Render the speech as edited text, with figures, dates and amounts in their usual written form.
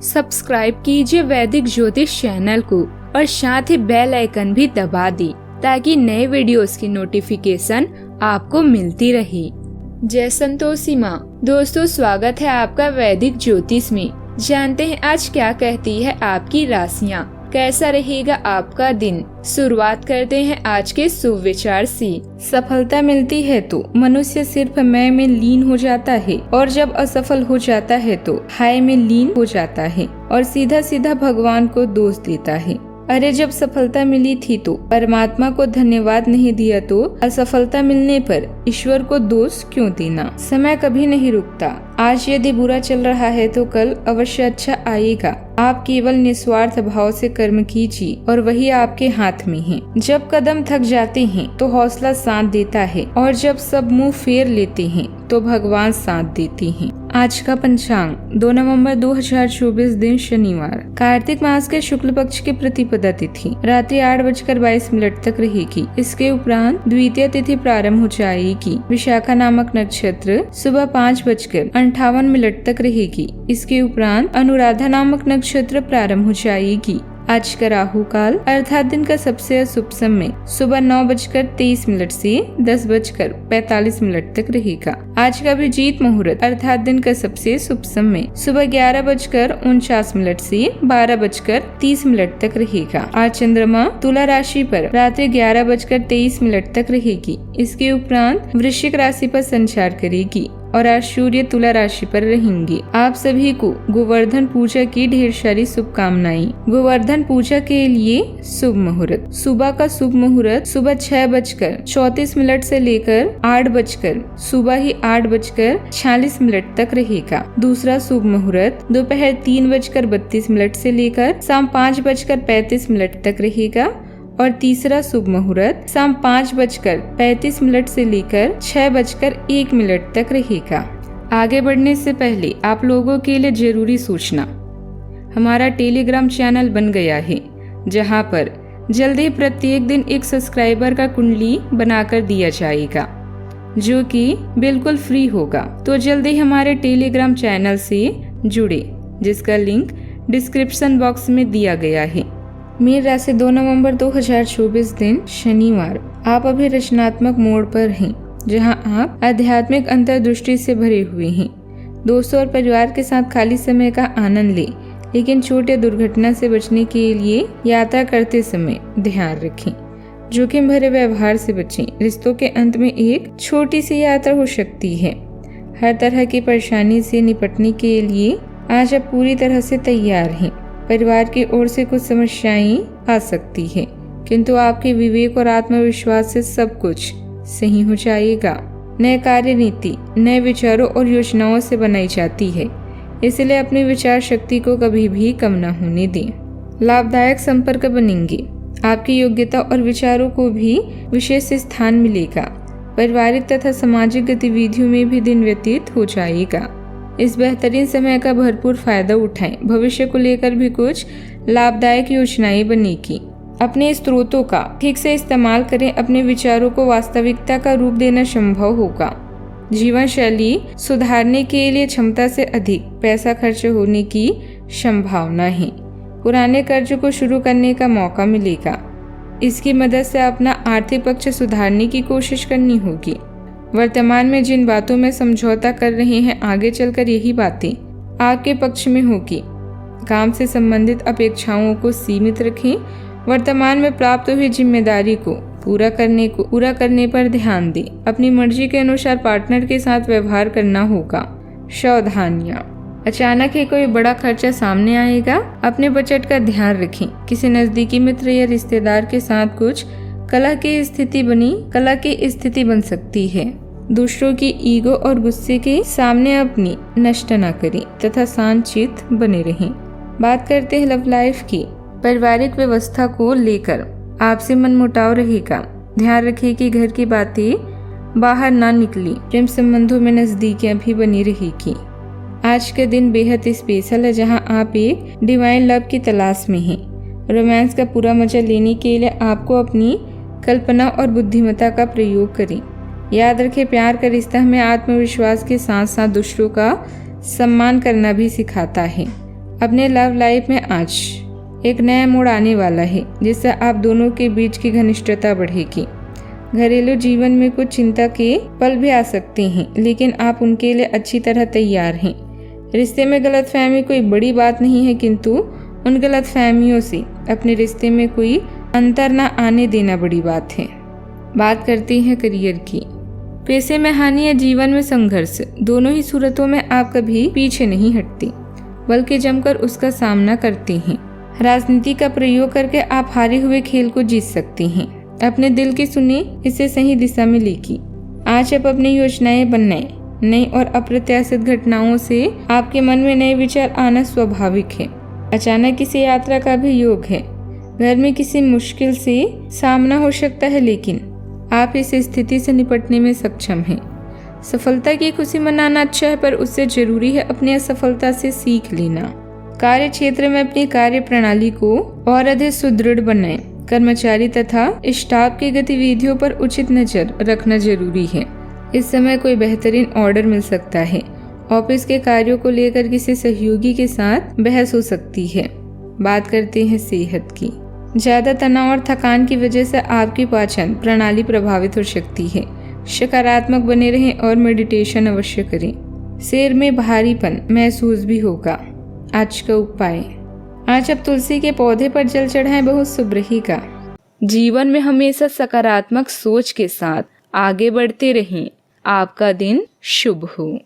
Subscribe कीजिए वैदिक ज्योतिष चैनल को और साथ ही बेल आइकन भी दबा दी ताकि नए वीडियोस की नोटिफिकेशन आपको मिलती रहे। जय संतोषी माँ। दोस्तों, स्वागत है आपका वैदिक ज्योतिष में। जानते हैं आज क्या कहती है आपकी राशियाँ, कैसा रहेगा आपका दिन। शुरुआत करते हैं आज के शुभ विचार से। सफलता मिलती है तो मनुष्य सिर्फ मैं में लीन हो जाता है और जब असफल हो जाता है तो हाय में लीन हो जाता है और सीधा सीधा भगवान को दोष देता है। अरे जब सफलता मिली थी तो परमात्मा को धन्यवाद नहीं दिया तो असफलता मिलने पर ईश्वर को दोष क्यों देना। समय कभी नहीं रुकता। आज यदि बुरा चल रहा है तो कल अवश्य अच्छा आएगा। आप केवल निस्वार्थ भाव से कर्म कीजिए और वही आपके हाथ में है। जब कदम थक जाते हैं तो हौसला साथ देता है और जब सब मुंह फेर लेते हैं तो भगवान साथ देते हैं। आज का पंचांग 2 नवंबर 2024 दिन शनिवार। कार्तिक मास के शुक्ल पक्ष की प्रतिपदा तिथि रात्रि 8:22 तक रहेगी। इसके उपरांत द्वितीय तिथि प्रारंभ हो जाएगी। विशाखा नामक नक्षत्र सुबह 5:58 तक रहेगी। इसके उपरांत अनुराधा नामक नक्षत्र प्रारंभ हो जाएगी। आज का राहु काल अर्थात दिन का सबसे अशुभ समय सुबह 9:23 से 10:45 तक रहेगा। आज का अभिजीत मुहूर्त अर्थात दिन का सबसे शुभ समय सुबह 11:49 से 12:30 तक रहेगा। आज चंद्रमा तुला राशि पर रात्रि 11:23 तक रहेगी। इसके उपरांत वृश्चिक राशि पर संचार करेगी और आज सूर्य तुला राशि पर रहेंगे। आप सभी को गोवर्धन पूजा की ढेर सारी शुभकामनाएं। गोवर्धन पूजा के लिए शुभ मुहूर्त सुबह का शुभ मुहूर्त सुबह 6:34 से लेकर 8:46 तक रहेगा। दूसरा शुभ मुहूर्त दोपहर 3:32 से लेकर शाम 5:35 तक रहेगा और तीसरा शुभ मुहूर्त शाम 5:35 से लेकर 6:01 तक रहेगा। आगे बढ़ने से पहले आप लोगों के लिए जरूरी सूचना, हमारा टेलीग्राम चैनल बन गया है जहां पर जल्द ही प्रत्येक दिन एक सब्सक्राइबर का कुंडली बनाकर दिया जाएगा जो कि बिल्कुल फ्री होगा। तो जल्द ही हमारे टेलीग्राम चैनल से जुड़े, जिसका लिंक डिस्क्रिप्शन बॉक्स में दिया गया है। मीन राशि 2 नवंबर 2024 दिन शनिवार। आप अभी रचनात्मक मोड़ पर हैं जहां आप आध्यात्मिक अंतर्दृष्टि से भरे हुए हैं। दोस्तों और परिवार के साथ खाली समय का आनंद लें, लेकिन चोट या दुर्घटना से बचने के लिए यात्रा करते समय ध्यान रखें। जोखिम भरे व्यवहार से बचें। रिश्तों के अंत में एक छोटी सी यात्रा हो सकती है। हर तरह की परेशानी से निपटने के लिए आज आप पूरी तरह से तैयार हैं। परिवार की ओर से कुछ समस्याएं आ सकती है, किंतु आपके विवेक और आत्मविश्वास से सब कुछ सही हो जाएगा। नए कार्य नीति नए विचारों और योजनाओं से बनाई जाती है, इसलिए अपनी विचार शक्ति को कभी भी कम न होने दें। लाभदायक संपर्क बनेंगे। आपकी योग्यता और विचारों को भी विशेष स्थान मिलेगा। पारिवारिक तथा सामाजिक गतिविधियों में भी दिन व्यतीत हो जाएगा। इस बेहतरीन समय का भरपूर फायदा उठाएं। भविष्य को लेकर भी कुछ लाभदायक योजनाएं बनेगी। अपने स्रोतों का ठीक से इस्तेमाल करें। अपने विचारों को वास्तविकता का रूप देना संभव होगा। जीवन शैली सुधारने के लिए क्षमता से अधिक पैसा खर्च होने की संभावना है। पुराने कर्ज को शुरू करने का मौका मिलेगा। इसकी मदद से अपना आर्थिक पक्ष सुधारने की कोशिश करनी होगी। वर्तमान में जिन बातों में समझौता कर रहे हैं, आगे चलकर यही बातें आपके पक्ष में होगी। काम से संबंधित अपेक्षाओं को सीमित रखें। वर्तमान में प्राप्त हुई जिम्मेदारी को पूरा करने पर ध्यान दें। अपनी मर्जी के अनुसार पार्टनर के साथ व्यवहार करना होगा। सावधानियां, अचानक ही कोई बड़ा खर्चा सामने आएगा। अपने बजट का ध्यान रखें। किसी नजदीकी मित्र या रिश्तेदार के साथ कुछ कलह की स्थिति बन सकती है। दूसरों की ईगो और गुस्से के सामने अपनी नष्ट न करें तथा शांतचित्त बने रहें। बात करते हैं लव लाइफ की। पारिवारिक व्यवस्था को लेकर आपसे मनमुटाव रहेगा। ध्यान रखें कि घर की बातें बाहर ना निकली। प्रेम संबंधों में नजदीकियां भी बनी रहेगी। आज का दिन बेहद स्पेशल है जहां आप एक डिवाइन लव की तलाश में हैं। रोमांस का पूरा मजा लेने के लिए आपको अपनी कल्पना और बुद्धिमत्ता का प्रयोग करें। याद रखें, प्यार का रिश्ता हमें आत्मविश्वास के साथ साथ दूसरों का सम्मान करना भी सिखाता है। अपने लव लाइफ में आज एक नया मोड़ आने वाला है, जिससे आप दोनों के बीच की घनिष्ठता बढ़ेगी। घरेलू जीवन में कुछ चिंता के पल भी आ सकते हैं, लेकिन आप उनके लिए अच्छी तरह तैयार हैं। रिश्ते में गलतफहमी कोई बड़ी बात नहीं है, किंतु उन गलतफहमियों से अपने रिश्ते में कोई अंतर न आने देना बड़ी बात है। बात करते हैं करियर की। पैसे में हानि या जीवन में संघर्ष, दोनों ही सूरतों में आप कभी पीछे नहीं हटते, बल्कि जमकर उसका सामना करते हैं। राजनीति का प्रयोग करके आप हारे हुए खेल को जीत सकते हैं। अपने दिल की सुनिए, इसे सही दिशा में लेगी। आज आप अपनी योजनाएं बनाएं। नई और अप्रत्याशित घटनाओं से आपके मन में नए विचार आना स्वाभाविक है। अचानक किसी यात्रा का भी योग है। घर में किसी मुश्किल से सामना हो सकता है, लेकिन आप इस स्थिति से निपटने में सक्षम हैं। सफलता की खुशी मनाना अच्छा है, पर उससे जरूरी है अपनी असफलता से सीख लेना। कार्य क्षेत्र में अपनी कार्य प्रणाली को और अधिक सुदृढ़ बनाएं। कर्मचारी तथा स्टाफ की गतिविधियों पर उचित नजर रखना जरूरी है। इस समय कोई बेहतरीन ऑर्डर मिल सकता है। ऑफिस के कार्यों को लेकर किसी सहयोगी के साथ बहस हो सकती है। बात करते हैं सेहत की। ज्यादा तनाव और थकान की वजह से आपकी पाचन प्रणाली प्रभावित हो सकती है। सकारात्मक बने रहें और मेडिटेशन अवश्य करें। सिर में भारीपन महसूस भी होगा। आज का उपाय, आज आप तुलसी के पौधे पर जल चढ़ाएं, बहुत शुभ रहेगा। जीवन में हमेशा सकारात्मक सोच के साथ आगे बढ़ते रहें। आपका दिन शुभ हो।